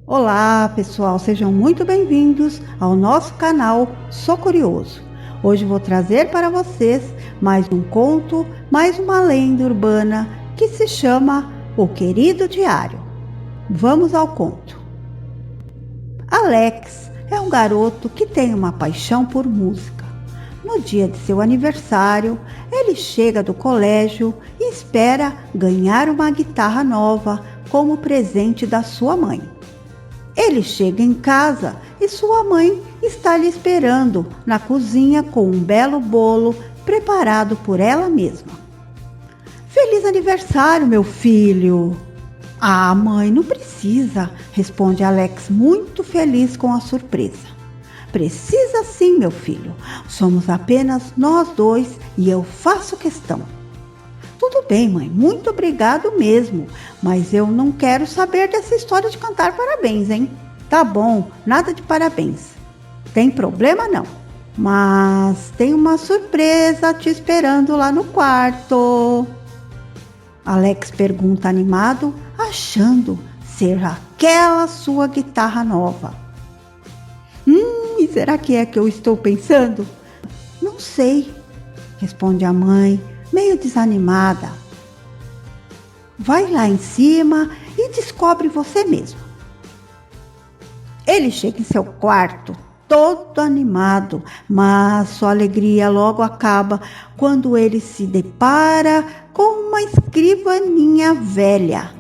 Olá, pessoal, sejam muito bem-vindos ao nosso canal Sou Curioso. Hoje vou trazer para vocês mais um conto, mais uma lenda urbana que se chama O Querido Diário. Vamos ao conto. Alex é um garoto que tem uma paixão por música. No dia de seu aniversário, ele chega do colégio e espera ganhar uma guitarra nova como presente da sua mãe. Ele chega em casa e sua mãe está lhe esperando na cozinha com um belo bolo preparado por ela mesma. Feliz aniversário, meu filho! Ah, mãe, não precisa, responde Alex, muito feliz com a surpresa. Precisa sim, meu filho. Somos apenas nós dois e eu faço questão. Tudo bem, mãe, muito obrigado mesmo, mas eu não quero saber dessa história de cantar parabéns, hein? Tá bom, nada de parabéns. Tem problema não, mas tem uma surpresa te esperando lá no quarto. Alex pergunta animado, achando ser aquela sua guitarra nova. E será que é que eu estou pensando? Não sei, responde a mãe, meio desanimada. Vai lá em cima e descobre você mesmo. Ele chega em seu quarto, todo animado, mas sua alegria logo acaba quando ele se depara com uma escrivaninha velha.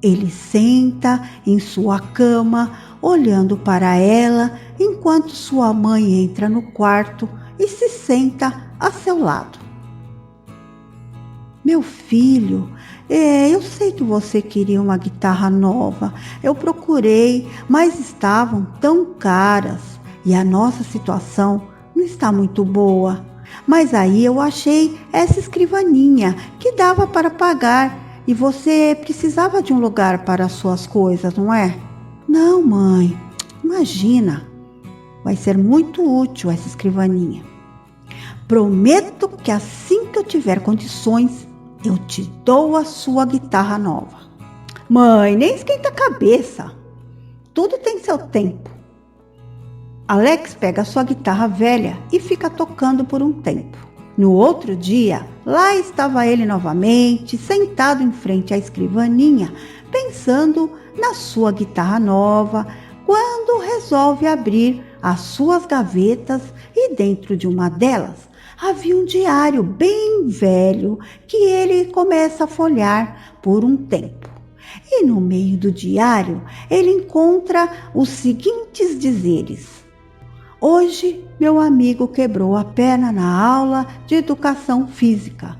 Ele senta em sua cama, olhando para ela, enquanto sua mãe entra no quarto e se senta a seu lado. Meu filho, eu sei que você queria uma guitarra nova. Eu procurei, mas estavam tão caras e a nossa situação não está muito boa. Mas aí eu achei essa escrivaninha que dava para pagar e você precisava de um lugar para as suas coisas, não é? Não, mãe, imagina, vai ser muito útil essa escrivaninha. Prometo que assim que eu tiver condições, eu te dou a sua guitarra nova. Mãe, nem esquenta a cabeça. Tudo tem seu tempo. Alex pega a sua guitarra velha e fica tocando por um tempo. No outro dia, lá estava ele novamente, sentado em frente à escrivaninha, pensando na sua guitarra nova, quando resolve abrir as suas gavetas e dentro de uma delas havia um diário bem velho que ele começa a folhear por um tempo. E no meio do diário ele encontra os seguintes dizeres: Hoje meu amigo quebrou a perna na aula de educação física.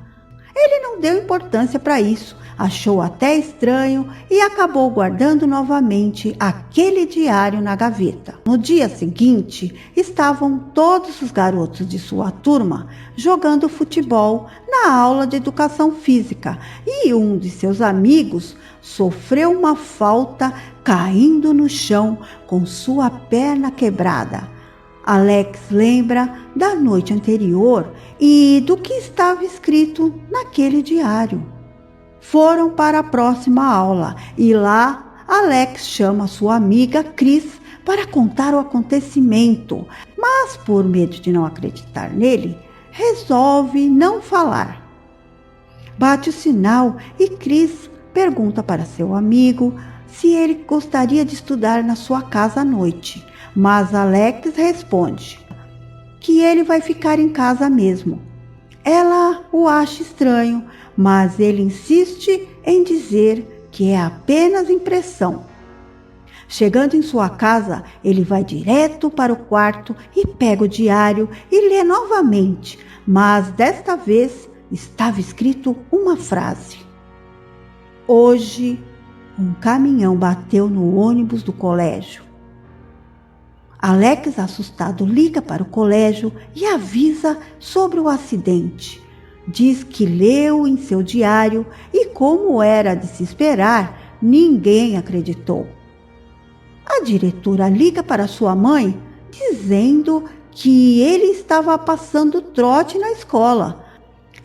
Ele não deu importância para isso, achou até estranho e acabou guardando novamente aquele diário na gaveta. No dia seguinte, estavam todos os garotos de sua turma jogando futebol na aula de educação física e um de seus amigos sofreu uma falta caindo no chão com sua perna quebrada. Alex lembra da noite anterior e do que estava escrito naquele diário. Foram para a próxima aula e lá Alex chama sua amiga Cris para contar o acontecimento, mas por medo de não acreditar nele, resolve não falar. Bate o sinal e Cris pergunta para seu amigo se ele gostaria de estudar na sua casa à noite, mas Alex responde que ele vai ficar em casa mesmo. Ela o acha estranho, mas ele insiste em dizer que é apenas impressão. Chegando em sua casa, ele vai direto para o quarto e pega o diário e lê novamente, mas desta vez estava escrito uma frase. Hoje, um caminhão bateu no ônibus do colégio. Alex, assustado, liga para o colégio e avisa sobre o acidente. Diz que leu em seu diário e, como era de se esperar, ninguém acreditou. A diretora liga para sua mãe, dizendo que ele estava passando trote na escola.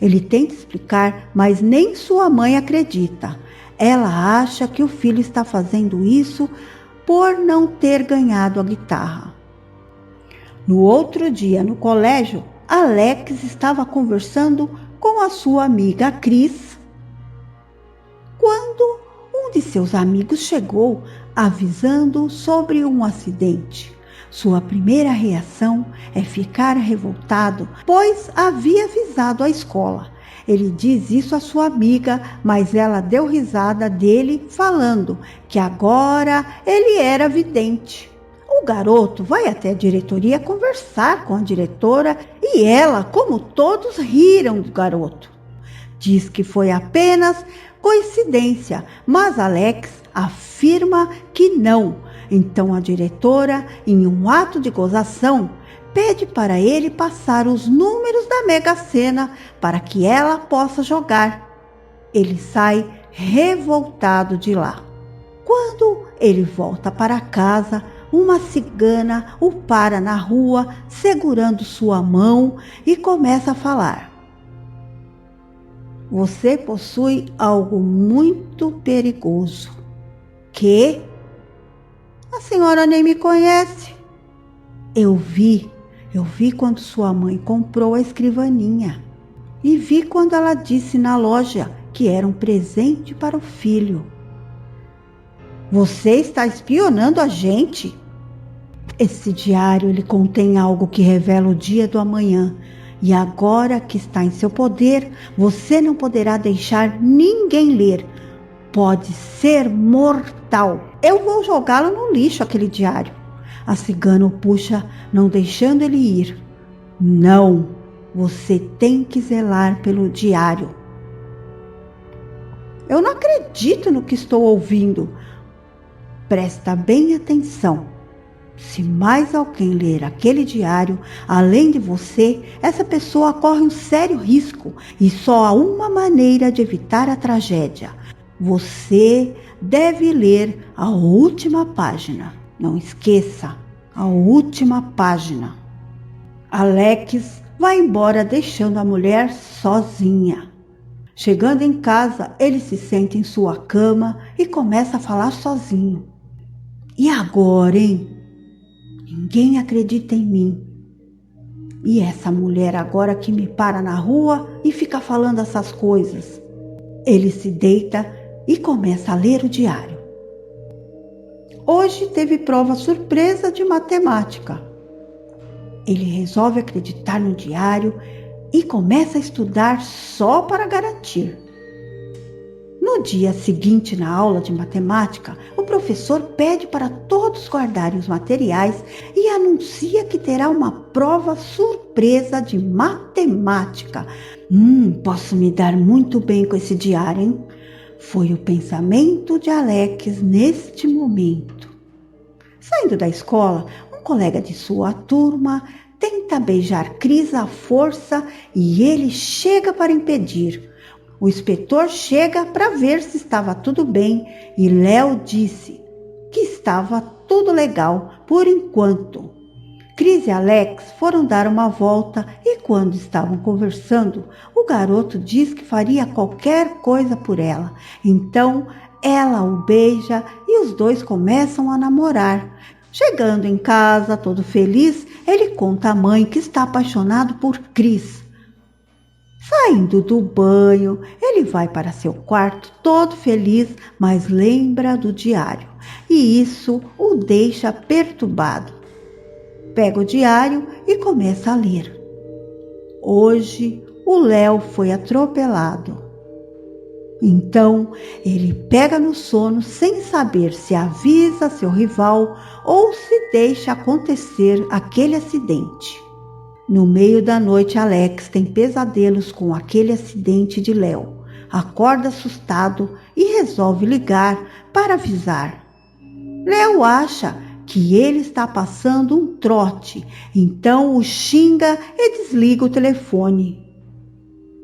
Ele tenta explicar, mas nem sua mãe acredita. Ela acha que o filho está fazendo isso por não ter ganhado a guitarra. No outro dia, no colégio, Alex estava conversando com a sua amiga Cris, quando um de seus amigos chegou avisando sobre um acidente. Sua primeira reação é ficar revoltado, pois havia avisado a escola. Ele diz isso à sua amiga, mas ela deu risada dele, falando que agora ele era vidente. O garoto vai até a diretoria conversar com a diretora e ela, como todos, riram do garoto. Diz que foi apenas coincidência, mas Alex afirma que não. Então a diretora, em um ato de gozação, pede para ele passar os números da Mega Sena para que ela possa jogar. Ele sai revoltado de lá. Quando ele volta para casa, uma cigana o para na rua, segurando sua mão e começa a falar: "Você possui algo muito perigoso." "Quê? A senhora nem me conhece." Eu vi quando sua mãe comprou a escrivaninha. E vi quando ela disse na loja que era um presente para o filho." "Você está espionando a gente?" "Esse diário ele contém algo que revela o dia do amanhã. E agora que está em seu poder, você não poderá deixar ninguém ler. Pode ser mortal. Eu vou jogá-lo no lixo, aquele diário." A cigana o puxa, não deixando ele ir. "Não, você tem que zelar pelo diário." Eu não acredito no que estou ouvindo. Presta bem atenção. Se mais alguém ler aquele diário, além de você, essa pessoa corre um sério risco e só há uma maneira de evitar a tragédia. Você deve ler a última página. Não esqueça, a última página. Alex vai embora deixando a mulher sozinha. Chegando em casa, ele se senta em sua cama e começa a falar sozinho. "E agora, hein? Ninguém acredita em mim. E essa mulher agora que me para na rua e fica falando essas coisas." Ele se deita e começa a ler o diário. Hoje teve prova surpresa de matemática. Ele resolve acreditar no diário e começa a estudar só para garantir. No dia seguinte, na aula de matemática, o professor pede para todos guardarem os materiais e anuncia que terá uma prova surpresa de matemática. Posso me dar muito bem com esse diário, hein?" Foi o pensamento de Alex neste momento. Saindo da escola, um colega de sua turma tenta beijar Cris à força e ele chega para impedir. O inspetor chega para ver se estava tudo bem e Léo disse que estava tudo legal por enquanto. Cris e Alex foram dar uma volta e quando estavam conversando, o garoto diz que faria qualquer coisa por ela. Então ela o beija e os dois começam a namorar. Chegando em casa, todo feliz, ele conta à mãe que está apaixonado por Cris. Saindo do banho, ele vai para seu quarto todo feliz, mas lembra do diário e isso o deixa perturbado. Pega o diário e começa a ler. Hoje o Léo foi atropelado. Então ele pega no sono sem saber se avisa seu rival ou se deixa acontecer aquele acidente. No meio da noite, Alex tem pesadelos com aquele acidente de Léo. Acorda assustado e resolve ligar para avisar. Léo acha que ele está passando um trote, então o xinga e desliga o telefone.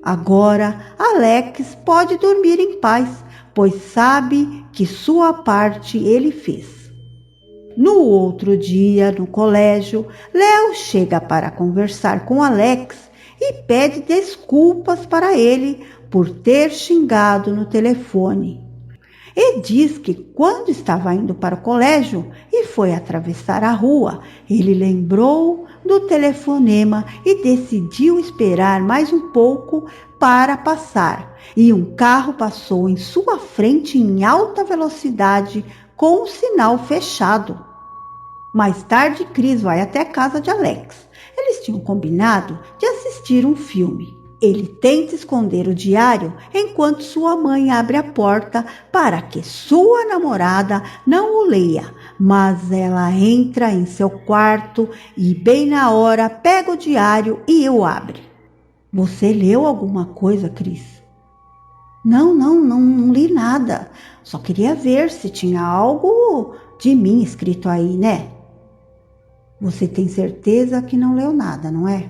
Agora, Alex pode dormir em paz, pois sabe que sua parte ele fez. No outro dia, no colégio, Léo chega para conversar com Alex e pede desculpas para ele por ter xingado no telefone. E diz que quando estava indo para o colégio e foi atravessar a rua, ele lembrou do telefonema e decidiu esperar mais um pouco para passar. E um carro passou em sua frente em alta velocidade com o sinal fechado. Mais tarde, Chris vai até a casa de Alex. Eles tinham combinado de assistir um filme. Ele tenta esconder o diário enquanto sua mãe abre a porta para que sua namorada não o leia, mas ela entra em seu quarto e bem na hora pega o diário e o abre. Você leu alguma coisa, Chris? Não li nada. Só queria ver se tinha algo de mim escrito aí, né? Você tem certeza que não leu nada, não é?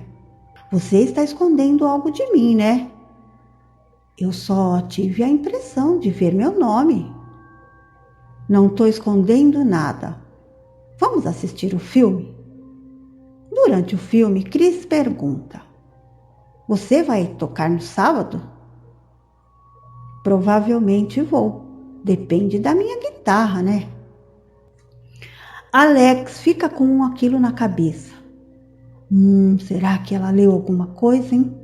Você está escondendo algo de mim, né? Eu só tive a impressão de ver meu nome. Não estou escondendo nada. Vamos assistir o filme? Durante o filme, Chris pergunta: Você vai tocar no sábado? Provavelmente vou. Depende da minha guitarra, né? Alex fica com aquilo na cabeça. Será que ela leu alguma coisa, hein?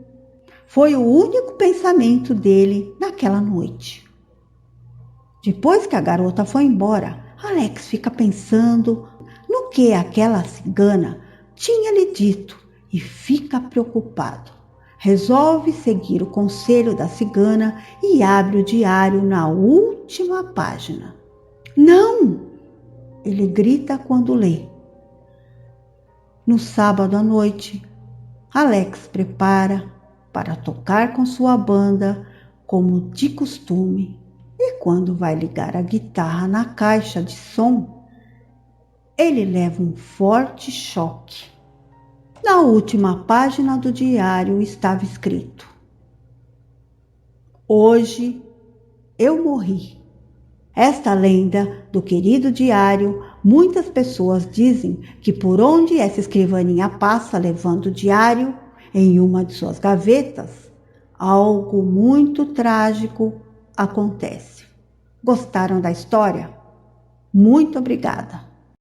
Foi o único pensamento dele naquela noite. Depois que a garota foi embora, Alex fica pensando no que aquela cigana tinha lhe dito e fica preocupado. Resolve seguir o conselho da cigana e abre o diário na última página. Não! Ele grita quando lê. No sábado à noite, Alex prepara para tocar com sua banda como de costume. E quando vai ligar a guitarra na caixa de som, ele leva um forte choque. Na última página do diário estava escrito: Hoje eu morri. Esta lenda do querido diário, muitas pessoas dizem que por onde essa escrivaninha passa levando o diário em uma de suas gavetas, algo muito trágico acontece. Gostaram da história? Muito obrigada!